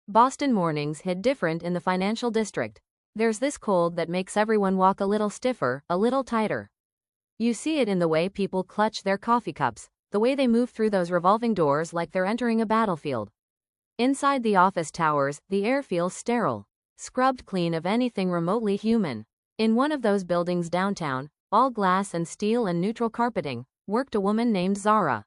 Boston mornings hit different in the financial district. There's this cold that makes everyone walk a little stiffer, a little tighter. You see it in the way people clutch their coffee cups, the way they move through those revolving doors like they're entering a battlefield. Inside the office towers, the air feels sterile, scrubbed clean of anything remotely human. In one of those buildings downtown, all glass and steel and neutral carpeting, worked a woman named Zara.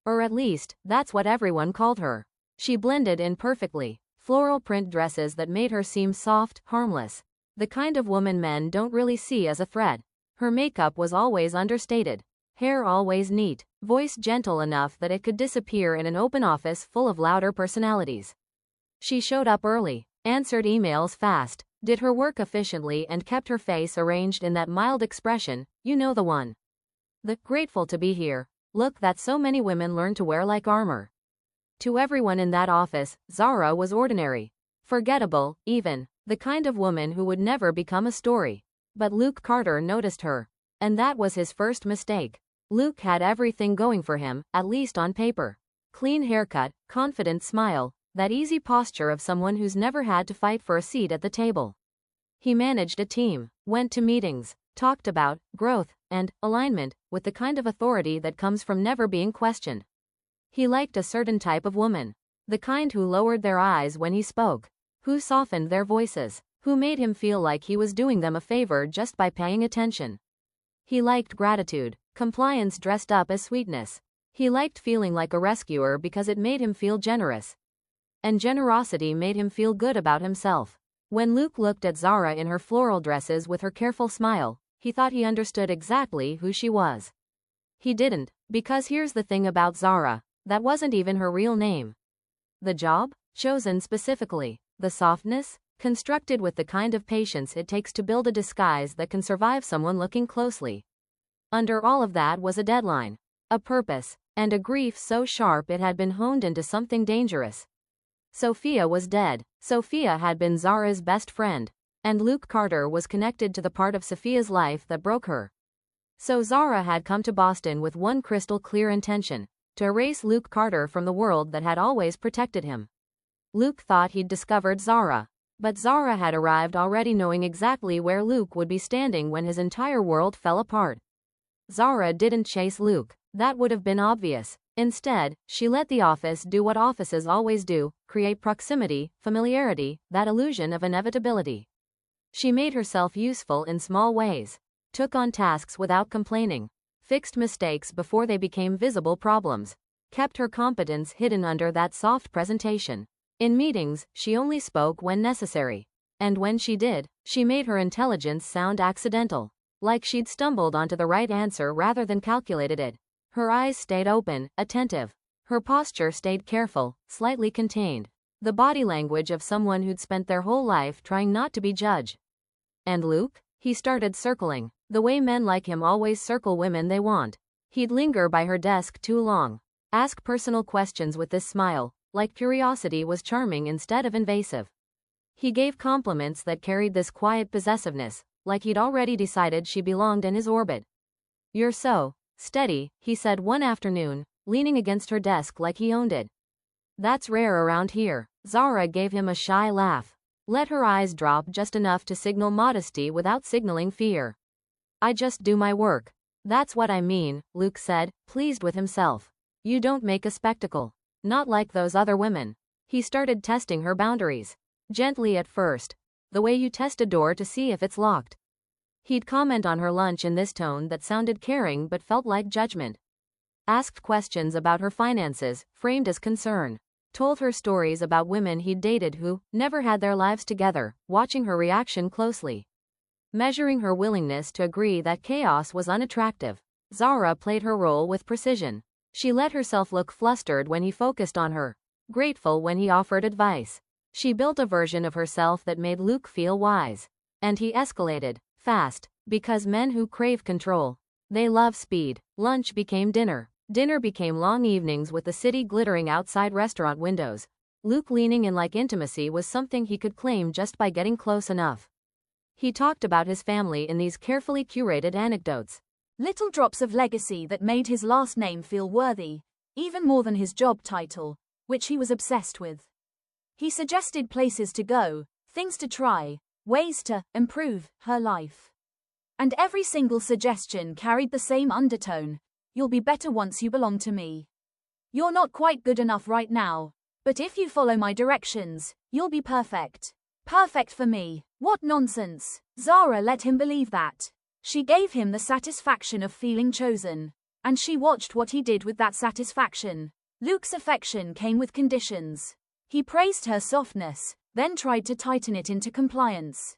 Or at least, that's what everyone called her. She blended in perfectly. Floral print dresses that made her seem soft, harmless. The kind of woman men don't really see as a threat. Her makeup was always understated. Hair always neat. Voice gentle enough that it could disappear in an open office full of louder personalities. She showed up early, answered emails fast, did her work efficiently and kept her face arranged in that mild expression, you know the one. The grateful to be here look that so many women learn to wear like armor. To everyone in that office, Zara was ordinary. Forgettable, even. The kind of woman who would never become a story. But Luke Carter noticed her. And that was his first mistake. Luke had everything going for him, at least on paper. Clean haircut, confident smile, that easy posture of someone who's never had to fight for a seat at the table. He managed a team, went to meetings, talked about growth and alignment with the kind of authority that comes from never being questioned. He liked a certain type of woman. The kind who lowered their eyes when he spoke, who softened their voices, who made him feel like he was doing them a favor just by paying attention. He liked gratitude, compliance dressed up as sweetness. He liked feeling like a rescuer because it made him feel generous. And generosity made him feel good about himself. When Luke looked at Zara in her floral dresses with her careful smile, he thought he understood exactly who she was. He didn't, because here's the thing about Zara, that wasn't even her real name. The job? Chosen specifically. The softness? Constructed with the kind of patience it takes to build a disguise that can survive someone looking closely. Under all of that was a deadline, a purpose, and a grief so sharp it had been honed into something dangerous. Sophia was dead. Sophia had been Zara's best friend. And Luke Carter was connected to the part of Sophia's life that broke her. So Zara had come to Boston with one crystal clear intention, to erase Luke Carter from the world that had always protected him. Luke thought he'd discovered Zara. But Zara had arrived already knowing exactly where Luke would be standing when his entire world fell apart. Zara didn't chase Luke. That would have been obvious. Instead, she let the office do what offices always do, create proximity, familiarity, that illusion of inevitability. She made herself useful in small ways, took on tasks without complaining, fixed mistakes before they became visible problems, kept her competence hidden under that soft presentation. In meetings, she only spoke when necessary. And when she did, she made her intelligence sound accidental, like she'd stumbled onto the right answer rather than calculated it. Her eyes stayed open, attentive. Her posture stayed careful, slightly contained. The body language of someone who'd spent their whole life trying not to be judged. And Luke? He started circling, the way men like him always circle women they want. He'd linger by her desk too long, ask personal questions with this smile, like curiosity was charming instead of invasive. He gave compliments that carried this quiet possessiveness, like he'd already decided she belonged in his orbit. "You're so steady," he said one afternoon, leaning against her desk like he owned it. "That's rare around here." Zara gave him a shy laugh. Let her eyes drop just enough to signal modesty without signaling fear. "I just do my work." "That's what I mean," Luke said, pleased with himself. "You don't make a spectacle. Not like those other women." He started testing her boundaries. Gently at first. The way you test a door to see if it's locked. He'd comment on her lunch in this tone that sounded caring but felt like judgment. Asked questions about her finances, framed as concern. Told her stories about women he'd dated who never had their lives together, watching her reaction closely. Measuring her willingness to agree that chaos was unattractive. Zara played her role with precision. She let herself look flustered when he focused on her, grateful when he offered advice. She built a version of herself that made Luke feel wise. And he escalated, fast, because men who crave control, they love speed. Lunch became dinner. Dinner became long evenings with the city glittering outside restaurant windows. Luke leaning in like intimacy was something he could claim just by getting close enough. He talked about his family in these carefully curated anecdotes. Little drops of legacy that made his last name feel worthy, even more than his job title, which he was obsessed with. He suggested places to go, things to try, ways to improve her life. And every single suggestion carried the same undertone. You'll be better once you belong to me. You're not quite good enough right now, but if you follow my directions, you'll be perfect. Perfect for me. What nonsense. Zara let him believe that. She gave him the satisfaction of feeling chosen. And she watched what he did with that satisfaction. Luke's affection came with conditions. He praised her softness, then tried to tighten it into compliance.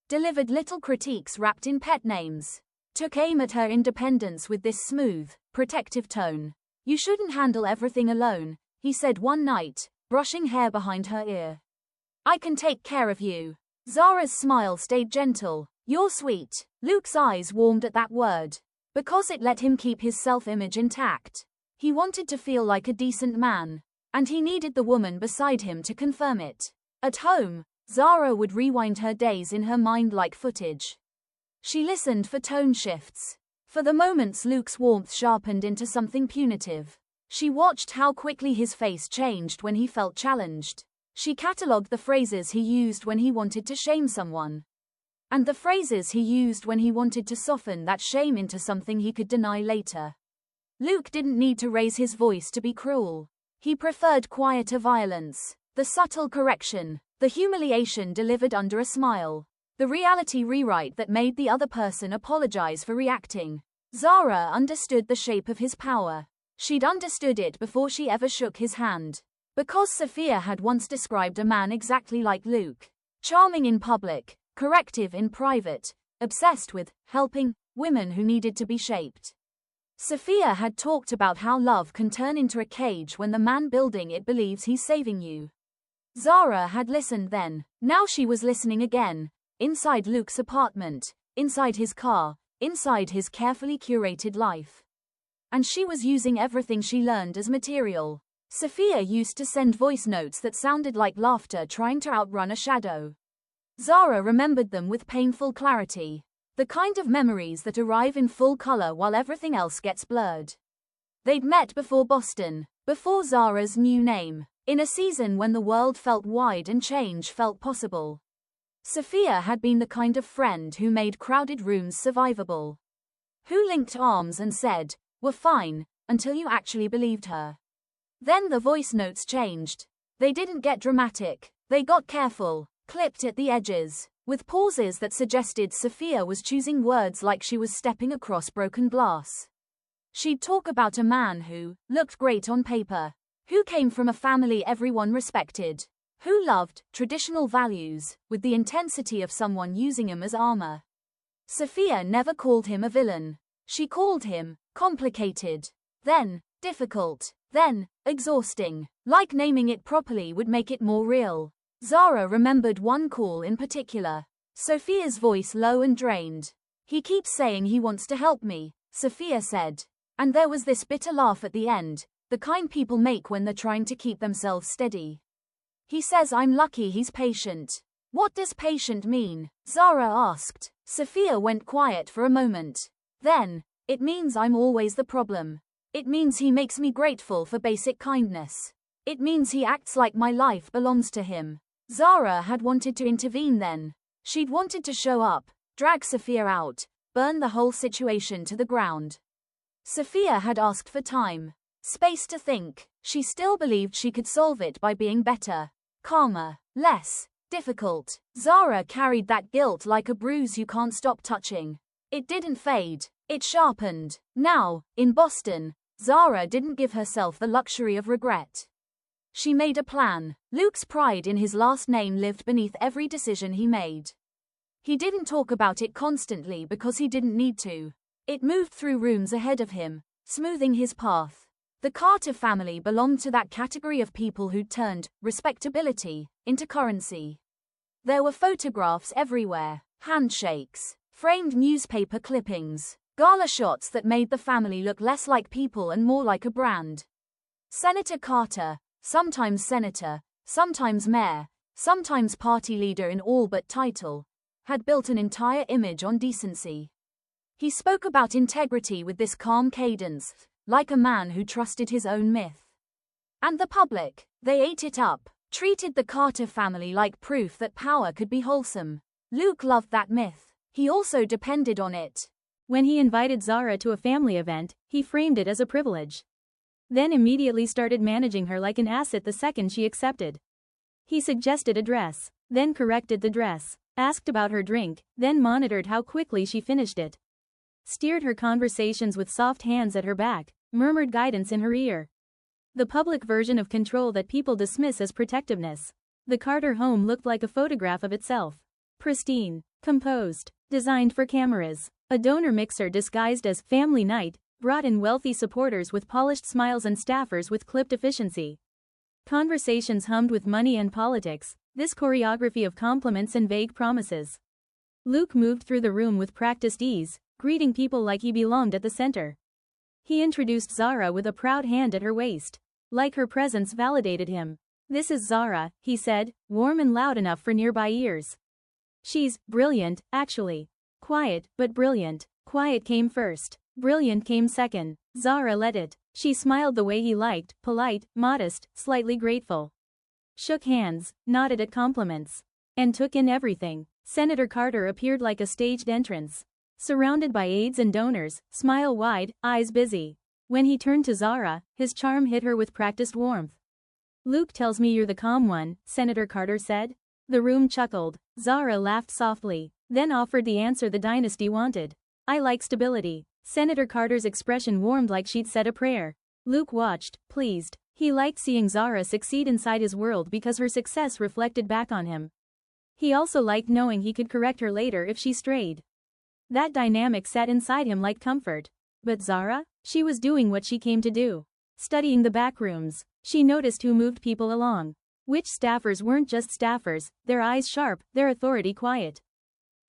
Delivered little critiques wrapped in pet names. Took aim at her independence with this smooth, protective tone. You shouldn't handle everything alone, he said one night, brushing hair behind her ear. I can take care of you. Zara's smile stayed gentle. You're sweet. Luke's eyes warmed at that word, because it let him keep his self-image intact. He wanted to feel like a decent man, and he needed the woman beside him to confirm it. At home, Zara would rewind her days in her mind like footage. She listened for tone shifts, for the moments Luke's warmth sharpened into something punitive. She watched how quickly his face changed when he felt challenged. She catalogued the phrases he used when he wanted to shame someone, and the phrases he used when he wanted to soften that shame into something he could deny later. Luke didn't need to raise his voice to be cruel. He preferred quieter violence, the subtle correction, the humiliation delivered under a smile, the reality rewrite that made the other person apologize for reacting. Zara understood the shape of his power. She'd understood it before she ever shook his hand. Because Sophia had once described a man exactly like Luke. Charming in public, corrective in private, obsessed with helping women who needed to be shaped. Sophia had talked about how love can turn into a cage when the man building it believes he's saving you. Zara had listened then. Now she was listening again. Inside Luke's apartment, inside his car, inside his carefully curated life. And she was using everything she learned as material. Sophia used to send voice notes that sounded like laughter trying to outrun a shadow. Zara remembered them with painful clarity. The kind of memories that arrive in full color while everything else gets blurred. They'd met before Boston, before Zara's new name, in a season when the world felt wide and change felt possible. Sophia had been the kind of friend who made crowded rooms survivable. Who linked arms and said, "We're fine," until you actually believed her. Then the voice notes changed. They didn't get dramatic. They got careful, clipped at the edges, with pauses that suggested Sophia was choosing words like she was stepping across broken glass. She'd talk about a man who looked great on paper, who came from a family everyone respected, who loved traditional values with the intensity of someone using him as armor. Sophia never called him a villain. She called him complicated, then difficult, then exhausting. Like naming it properly would make it more real. Zara remembered one call in particular. Sophia's voice low and drained. He keeps saying he wants to help me, Sophia said. And there was this bitter laugh at the end, the kind people make when they're trying to keep themselves steady. He says I'm lucky he's patient. What does patient mean? Zara asked. Sophia went quiet for a moment. Then, it means I'm always the problem. It means he makes me grateful for basic kindness. It means he acts like my life belongs to him. Zara had wanted to intervene then. She'd wanted to show up, drag Sophia out, burn the whole situation to the ground. Sophia had asked for time, space to think. She still believed she could solve it by being better, calmer, less difficult. Zara carried that guilt like a bruise you can't stop touching. It didn't fade, it sharpened. Now, in Boston, Zara didn't give herself the luxury of regret. She made a plan. Luke's pride in his last name lived beneath every decision he made. He didn't talk about it constantly because he didn't need to. It moved through rooms ahead of him, smoothing his path. The Carter family belonged to that category of people who'd turned respectability into currency. There were photographs everywhere, handshakes, framed newspaper clippings, gala shots that made the family look less like people and more like a brand. Senator Carter, sometimes senator, sometimes mayor, sometimes party leader in all but title, had built an entire image on decency. He spoke about integrity with this calm cadence, like a man who trusted his own myth. And the public, they ate it up. treated the Carter family like proof that power could be wholesome. Luke loved that myth. He also depended on it. When he invited Zara to a family event, he framed it as a privilege. Then immediately started managing her like an asset the second she accepted. He suggested a dress, then corrected the dress, asked about her drink, then monitored how quickly she finished it. Steered her conversations with soft hands at her back, murmured guidance in her ear. The public version of control that people dismiss as protectiveness. The Carter home looked like a photograph of itself. Pristine, composed, designed for cameras. A donor mixer disguised as family night brought in wealthy supporters with polished smiles and staffers with clipped efficiency. Conversations hummed with money and politics, this choreography of compliments and vague promises. Luke moved through the room with practiced ease, greeting people like he belonged at the center. He introduced Zara with a proud hand at her waist. Like her presence validated him. "This is Zara," he said, warm and loud enough for nearby ears. "She's brilliant, actually. Quiet, but brilliant. Quiet came first. Brilliant came second." Zara let it. She smiled the way he liked, polite, modest, slightly grateful. Shook hands, nodded at compliments. And took in everything. Senator Carter appeared like a staged entrance. Surrounded by aides and donors, smile wide, eyes busy. When he turned to Zara, his charm hit her with practiced warmth. "Luke tells me you're the calm one," Senator Carter said. The room chuckled. Zara laughed softly, then offered the answer the dynasty wanted. "I like stability." Senator Carter's expression warmed like she'd said a prayer. Luke watched, pleased. He liked seeing Zara succeed inside his world because her success reflected back on him. He also liked knowing he could correct her later if she strayed. That dynamic sat inside him like comfort. But Zara? She was doing what she came to do. Studying the back rooms. She noticed who moved people along. Which staffers weren't just staffers, their eyes sharp, their authority quiet.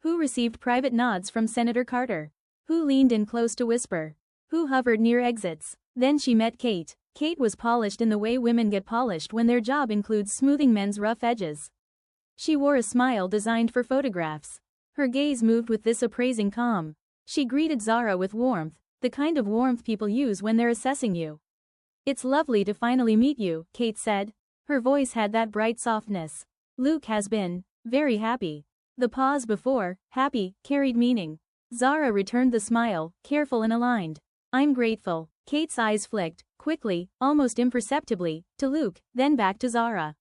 Who received private nods from Senator Carter. Who leaned in close to whisper. Who hovered near exits. Then she met Kate. Kate was polished in the way women get polished when their job includes smoothing men's rough edges. She wore a smile designed for photographs. Her gaze moved with this appraising calm. She greeted Zara with warmth, the kind of warmth people use when they're assessing you. "It's lovely to finally meet you," Kate said. Her voice had that bright softness. "Luke has been very happy." The pause before happy carried meaning. Zara returned the smile, careful and aligned. "I'm grateful." Kate's eyes flicked, quickly, almost imperceptibly, to Luke, then back to Zara.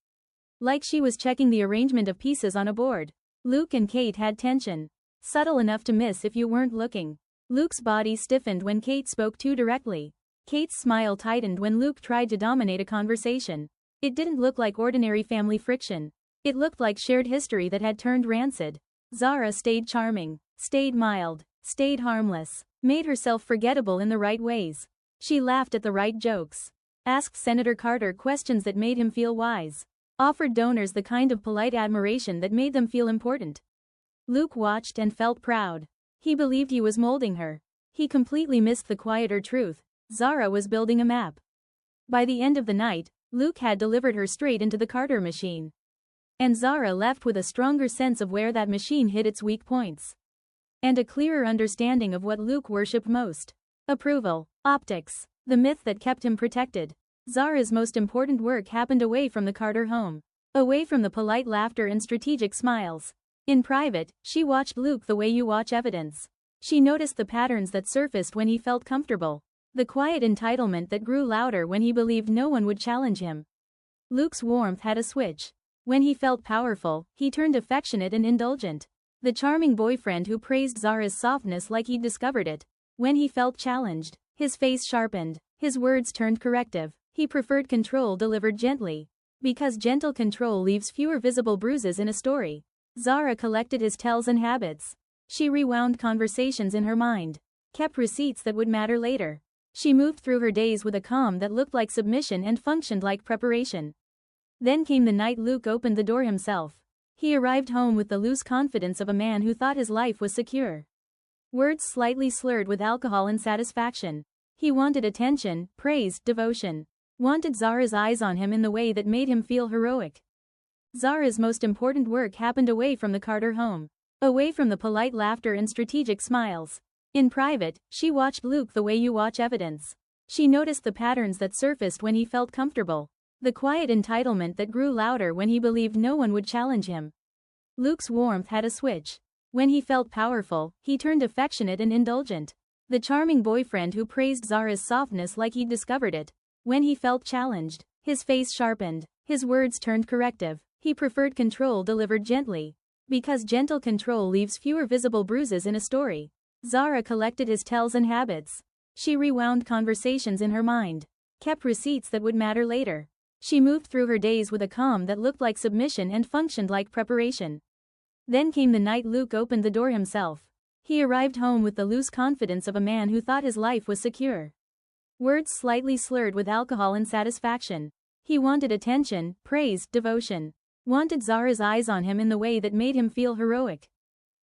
Like she was checking the arrangement of pieces on a board. Luke and Kate had tension. Subtle enough to miss if you weren't looking. Luke's body stiffened when Kate spoke too directly. Kate's smile tightened when Luke tried to dominate a conversation. It didn't look like ordinary family friction. It looked like shared history that had turned rancid. Zara stayed charming, stayed mild, stayed harmless, made herself forgettable in the right ways. She laughed at the right jokes. Asked Senator Carter questions that made him feel wise. Offered donors the kind of polite admiration that made them feel important. Luke watched and felt proud. He believed he was molding her. He completely missed the quieter truth. Zara was building a map. By the end of the night, Luke had delivered her straight into the Carter machine. And Zara left with a stronger sense of where that machine hit its weak points. And a clearer understanding of what Luke worshipped most. Approval. Optics. The myth that kept him protected. Zara's most important work happened away from the Carter home. Away from the polite laughter and strategic smiles. In private, she watched Luke the way you watch evidence. She noticed the patterns that surfaced when he felt comfortable. The quiet entitlement that grew louder when he believed no one would challenge him. Luke's warmth had a switch. When he felt powerful, he turned affectionate and indulgent. The charming boyfriend who praised Zara's softness like he'd discovered it. When he felt challenged, his face sharpened, his words turned corrective. He preferred control delivered gently. Because gentle control leaves fewer visible bruises in a story. Zara collected his tells and habits. She rewound conversations in her mind. Kept receipts that would matter later. She moved through her days with a calm that looked like submission and functioned like preparation. Then came the night Luke opened the door himself. He arrived home with the loose confidence of a man who thought his life was secure. Words slightly slurred with alcohol and satisfaction. He wanted attention, praise, devotion. Wanted Zara's eyes on him in the way that made him feel heroic. Zara's most important work happened away from the Carter home. Away from the polite laughter and strategic smiles. In private, she watched Luke the way you watch evidence. She noticed the patterns that surfaced when he felt comfortable. The quiet entitlement that grew louder when he believed no one would challenge him. Luke's warmth had a switch. When he felt powerful, he turned affectionate and indulgent. The charming boyfriend who praised Zara's softness like he'd discovered it. When he felt challenged, his face sharpened, his words turned corrective. He preferred control delivered gently. Because gentle control leaves fewer visible bruises in a story. Zara collected his tells and habits. She rewound conversations in her mind. Kept receipts that would matter later. She moved through her days with a calm that looked like submission and functioned like preparation. Then came the night Luke opened the door himself. He arrived home with the loose confidence of a man who thought his life was secure. Words slightly slurred with alcohol and satisfaction. He wanted attention, praise, devotion. Wanted Zara's eyes on him in the way that made him feel heroic.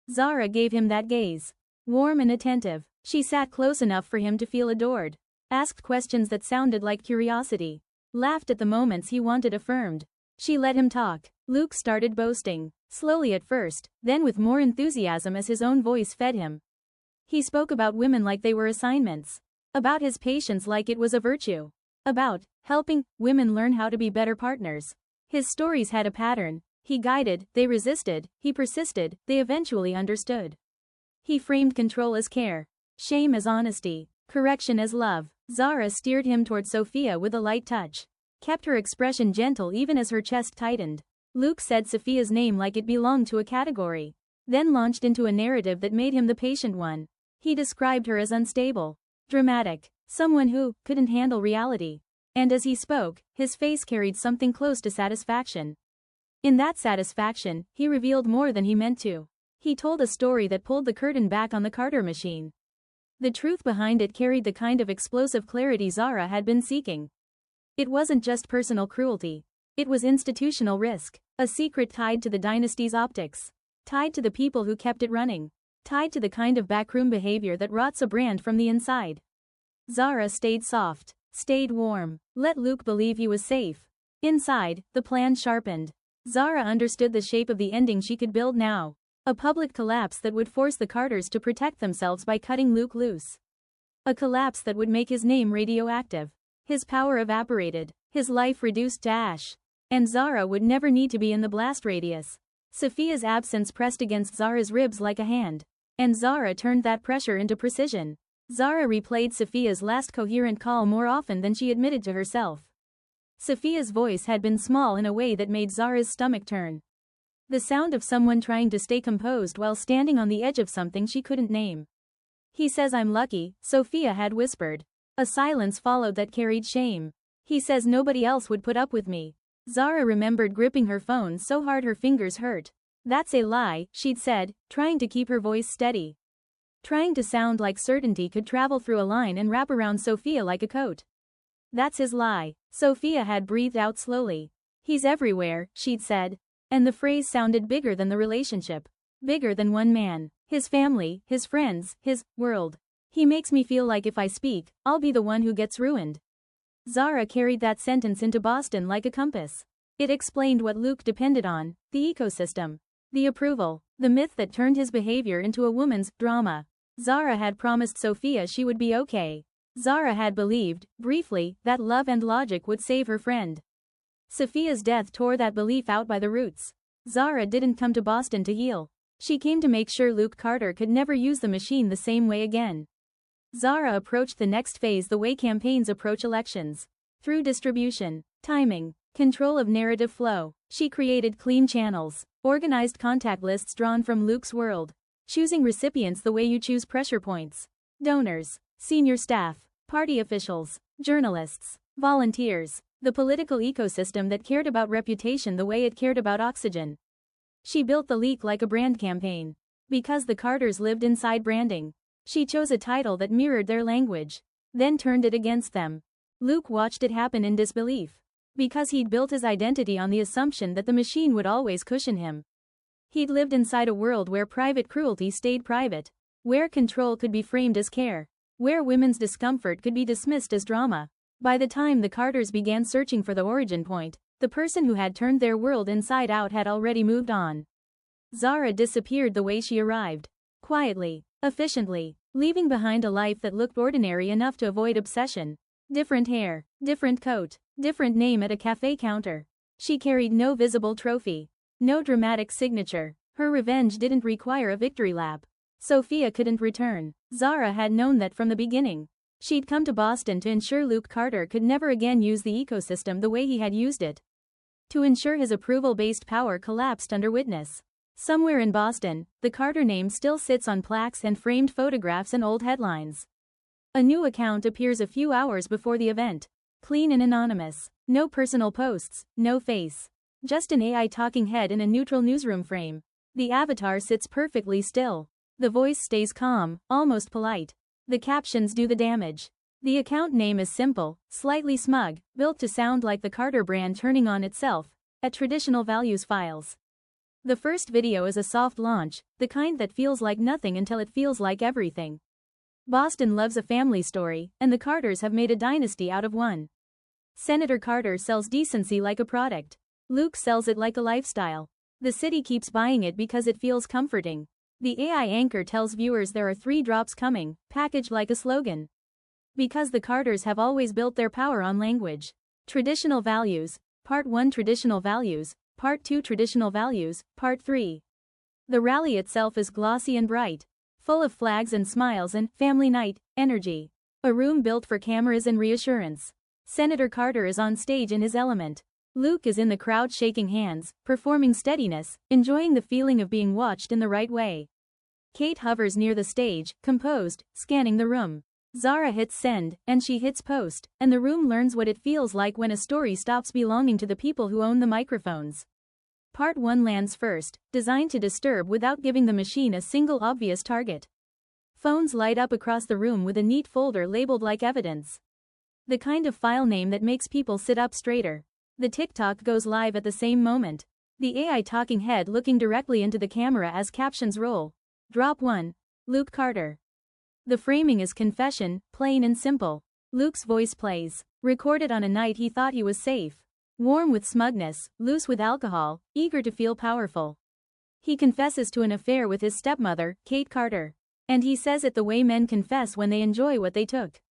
Zara gave him that gaze. Warm and attentive, she sat close enough for him to feel adored. Asked questions that sounded like curiosity. Laughed at the moments he wanted affirmed. She let him talk. Luke started boasting. Slowly at first, then with more enthusiasm as his own voice fed him. He spoke about women like they were assignments. About his patience like it was a virtue. About helping women learn how to be better partners. His stories had a pattern. He guided, they resisted, he persisted, they eventually understood. He framed control as care, shame as honesty, correction as love. Zara steered him toward Sophia with a light touch. Kept her expression gentle even as her chest tightened. Luke said Sophia's name like it belonged to a category. Then launched into a narrative that made him the patient one. He described her as unstable, dramatic, someone who couldn't handle reality. And as he spoke, his face carried something close to satisfaction. In that satisfaction, he revealed more than he meant to. He told a story that pulled the curtain back on the Carter machine. The truth behind it carried the kind of explosive clarity Zara had been seeking. It wasn't just personal cruelty. It was institutional risk, a secret tied to the dynasty's optics. Tied to the people who kept it running. Tied to the kind of backroom behavior that rots a brand from the inside. Zara stayed soft. Stayed warm. Let Luke believe he was safe. Inside, the plan sharpened. Zara understood the shape of the ending she could build now. A public collapse that would force the Carters to protect themselves by cutting Luke loose. A collapse that would make his name radioactive. His power evaporated. His life reduced to ash. And Zara would never need to be in the blast radius. Sophia's absence pressed against Zara's ribs like a hand. And Zara turned that pressure into precision. Zara replayed Sophia's last coherent call more often than she admitted to herself. Sophia's voice had been small in a way that made Zara's stomach turn. The sound of someone trying to stay composed while standing on the edge of something she couldn't name. He says I'm lucky, Sophia had whispered. A silence followed that carried shame. He says nobody else would put up with me. Zara remembered gripping her phone so hard her fingers hurt. That's a lie, she'd said, trying to keep her voice steady. Trying to sound like certainty could travel through a line and wrap around Sophia like a coat. That's his lie. Sophia had breathed out slowly. He's everywhere, she'd said. And the phrase sounded bigger than the relationship. Bigger than one man. His family, his friends, his world. He makes me feel like if I speak, I'll be the one who gets ruined. Zara carried that sentence into Boston like a compass. It explained what Luke depended on, the ecosystem. The approval. The myth that turned his behavior into a woman's drama. Zara had promised Sophia she would be okay. Zara had believed, briefly, that love and logic would save her friend. Sophia's death tore that belief out by the roots. Zara didn't come to Boston to heal. She came to make sure Luke Carter could never use the machine the same way again. Zara approached the next phase the way campaigns approach elections. Through distribution, timing, control of narrative flow. She created clean channels, organized contact lists drawn from Luke's world. Choosing recipients the way you choose pressure points. Donors, senior staff, party officials, journalists, volunteers. The political ecosystem that cared about reputation the way it cared about oxygen. She built the leak like a brand campaign. Because the Carters lived inside branding. She chose a title that mirrored their language. Then turned it against them. Luke watched it happen in disbelief. Because he'd built his identity on the assumption that the machine would always cushion him. He'd lived inside a world where private cruelty stayed private. Where control could be framed as care. Where women's discomfort could be dismissed as drama. By the time the Carters began searching for the origin point, the person who had turned their world inside out had already moved on. Zara disappeared the way she arrived. Quietly, efficiently, leaving behind a life that looked ordinary enough to avoid obsession. Different hair, different coat, Different name at a cafe counter. She carried no visible trophy. No dramatic signature. Her revenge didn't require a victory lap. Sophia couldn't return. Zara had known that from the beginning. She'd come to Boston to ensure Luke Carter could never again use the ecosystem the way he had used it. To ensure his approval-based power collapsed under witness. Somewhere in Boston, the Carter name still sits on plaques and framed photographs and old headlines. A new account appears a few hours before the event. Clean and anonymous. No personal posts, no face. Just an AI talking head in a neutral newsroom frame. The avatar sits perfectly still. The voice stays calm, almost polite. The captions do the damage. The account name is simple, slightly smug, built to sound like the Carter brand turning on itself at traditional values files. The first video is a soft launch, the kind that feels like nothing until it feels like everything. Boston loves a family story, and the Carters have made a dynasty out of one. Senator Carter sells decency like a product. Luke sells it like a lifestyle. The city keeps buying it because it feels comforting. The AI anchor tells viewers there are 3 drops coming, packaged like a slogan. Because the Carters have always built their power on language. Traditional values, Part 1 Traditional values, Part 2 Traditional values, Part 3. The rally itself is glossy and bright, full of flags and smiles and family night energy. A room built for cameras and reassurance. Senator Carter is on stage in his element. Luke is in the crowd shaking hands, performing steadiness, enjoying the feeling of being watched in the right way. Kate hovers near the stage, composed, scanning the room. Zara hits send, and she hits post, and the room learns what it feels like when a story stops belonging to the people who own the microphones. Part 1 lands first, designed to disturb without giving the machine a single obvious target. Phones light up across the room with a neat folder labeled like evidence. The kind of file name that makes people sit up straighter. The TikTok goes live at the same moment. The AI talking head looking directly into the camera as captions roll. Drop 1. Luke Carter. The framing is confession, plain and simple. Luke's voice plays. Recorded on a night he thought he was safe. Warm with smugness, loose with alcohol, eager to feel powerful. He confesses to an affair with his stepmother, Kate Carter. And he says it the way men confess when they enjoy what they took.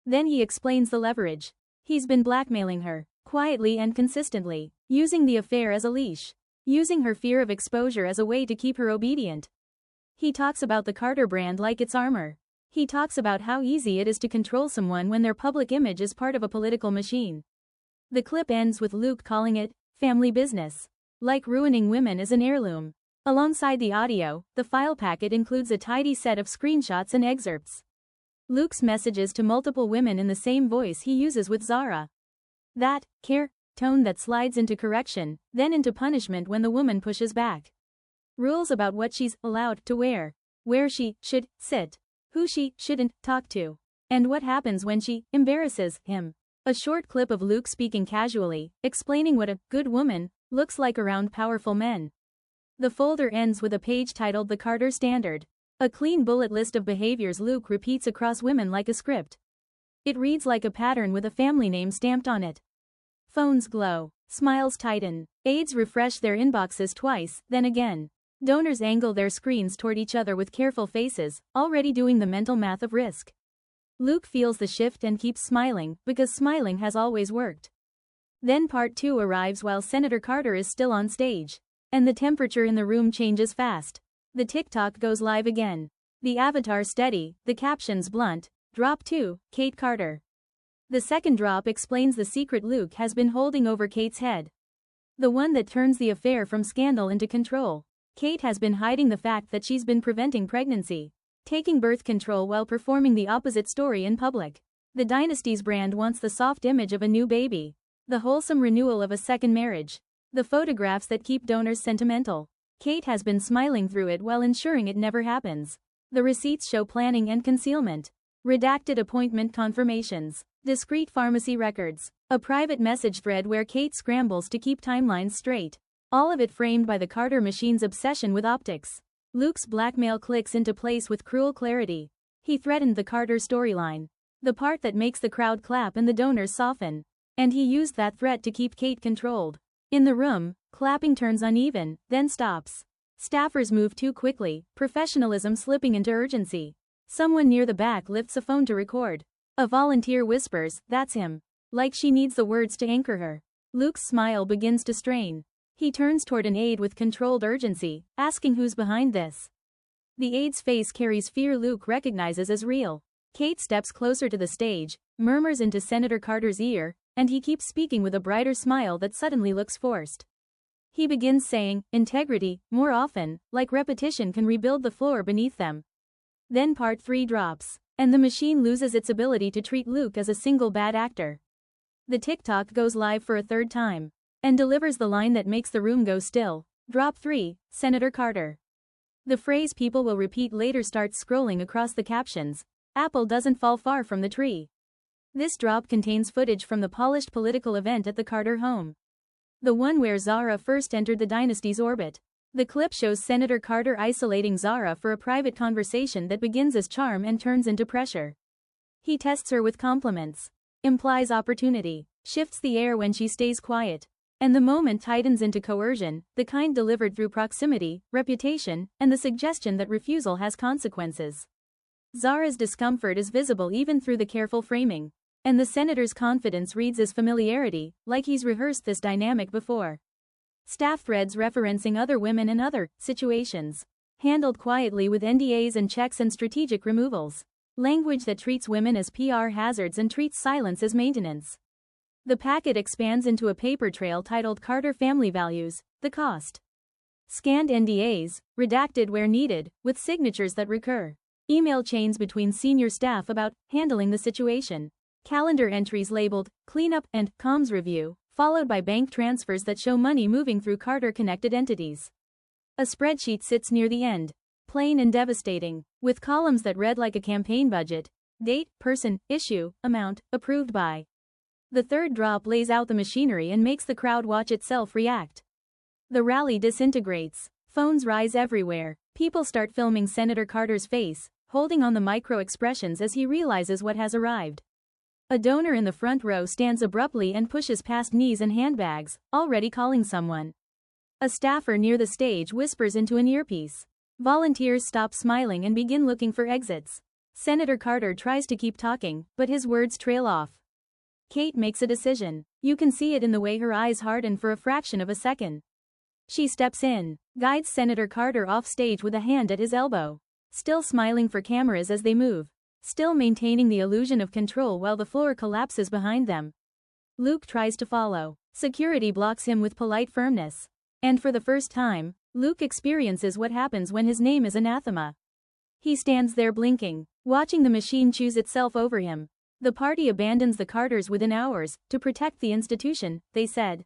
Then he explains the leverage. He's been blackmailing her. Quietly and consistently, using the affair as a leash, using her fear of exposure as a way to keep her obedient. He talks about the Carter brand like it's armor. He talks about how easy it is to control someone when their public image is part of a political machine. The clip ends with Luke calling it family business. Like ruining women is an heirloom. Alongside the audio, the file packet includes a tidy set of screenshots and excerpts. Luke's messages to multiple women in the same voice he uses with Zara. That care tone that slides into correction, then into punishment when the woman pushes back. Rules about what she's allowed to wear, where she should sit, who she shouldn't talk to, and what happens when she embarrasses him. A short clip of Luke speaking casually, explaining what a good woman looks like around powerful men. The folder ends with a page titled The Carter Standard, a clean bullet list of behaviors Luke repeats across women like a script. It reads like a pattern with a family name stamped on it. Phones glow. Smiles tighten. Aides refresh their inboxes twice, then again. Donors angle their screens toward each other with careful faces, already doing the mental math of risk. Luke feels the shift and keeps smiling, because smiling has always worked. Then part 2 arrives while Senator Carter is still on stage. And the temperature in the room changes fast. The TikTok goes live again. The avatar steady, the captions blunt. Drop 2, Kate Carter. The second drop explains the secret Luke has been holding over Kate's head. The one that turns the affair from scandal into control. Kate has been hiding the fact that she's been preventing pregnancy, taking birth control while performing the opposite story in public. The Dynasty's brand wants the soft image of a new baby, the wholesome renewal of a second marriage, the photographs that keep donors sentimental. Kate has been smiling through it while ensuring it never happens. The receipts show planning and concealment. Redacted appointment confirmations. Discreet pharmacy records. A private message thread where Kate scrambles to keep timelines straight. All of it framed by the Carter machine's obsession with optics. Luke's blackmail clicks into place with cruel clarity. He threatened the Carter storyline. The part that makes the crowd clap and the donors soften. And he used that threat to keep Kate controlled. In the room, clapping turns uneven, then stops. Staffers move too quickly, professionalism slipping into urgency. Someone near the back lifts a phone to record. A volunteer whispers, "That's him." like she needs the words to anchor her. Luke's smile begins to strain. He turns toward an aide with controlled urgency, asking who's behind this. The aide's face carries fear Luke recognizes as real. Kate steps closer to the stage, murmurs into Senator Carter's ear, and he keeps speaking with a brighter smile that suddenly looks forced. He begins saying, integrity, more often, like repetition can rebuild the floor beneath them. Then part 3 drops, and the machine loses its ability to treat Luke as a single bad actor. The TikTok goes live for a third time, and delivers the line that makes the room go still. Drop 3, Senator Carter. The phrase people will repeat later starts scrolling across the captions. Apple doesn't fall far from the tree. This drop contains footage from the polished political event at the Carter home. The one where Zara first entered the dynasty's orbit. The clip shows Senator Carter isolating Zara for a private conversation that begins as charm and turns into pressure. He tests her with compliments, implies opportunity, shifts the air when she stays quiet, and the moment tightens into coercion, the kind delivered through proximity, reputation, and the suggestion that refusal has consequences. Zara's discomfort is visible even through the careful framing, and the senator's confidence reads as familiarity, like he's rehearsed this dynamic before. Staff threads referencing other women and other situations, handled quietly with NDAs and checks and strategic removals. Language that treats women as PR hazards and treats silence as maintenance. The packet expands into a paper trail titled Carter Family Values, the cost. Scanned NDAs, redacted where needed, with signatures that recur. Email chains between senior staff about handling the situation. Calendar entries labeled cleanup and comms review, followed by bank transfers that show money moving through Carter-connected entities. A spreadsheet sits near the end, plain and devastating, with columns that read like a campaign budget: date, person, issue, amount, approved by. The third drop lays out the machinery and makes the crowd watch itself react. The rally disintegrates. Phones rise everywhere. People start filming Senator Carter's face, holding on the micro expressions as he realizes what has arrived. A donor in the front row stands abruptly and pushes past knees and handbags, already calling someone. A staffer near the stage whispers into an earpiece. Volunteers stop smiling and begin looking for exits. Senator Carter tries to keep talking, but his words trail off. Kate makes a decision. You can see it in the way her eyes harden for a fraction of a second. She steps in, guides Senator Carter off stage with a hand at his elbow. Still smiling for cameras as they move. Still maintaining the illusion of control while the floor collapses behind them. Luke tries to follow. Security blocks him with polite firmness. And for the first time, Luke experiences what happens when his name is anathema. He stands there blinking, watching the machine choose itself over him. The party abandons the Carters within hours, to protect the institution, they said.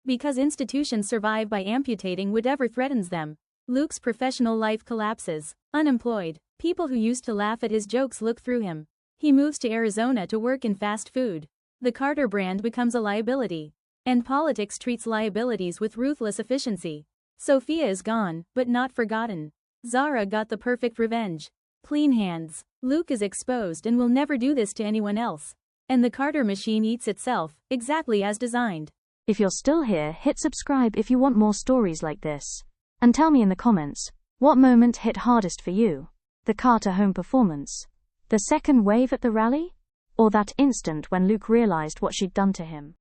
Because institutions survive by amputating whatever threatens them. Luke's professional life collapses. Unemployed. People who used to laugh at his jokes look through him. He moves to Arizona to work in fast food. The Carter brand becomes a liability. And politics treats liabilities with ruthless efficiency. Sophia is gone, but not forgotten. Zara got the perfect revenge. Clean hands. Luke is exposed and will never do this to anyone else. And the Carter machine eats itself, exactly as designed. If you're still here, hit subscribe if you want more stories like this. And tell me in the comments, what moment hit hardest for you? The Carter home performance? The second wave at the rally? Or that instant when Luke realized what she'd done to him?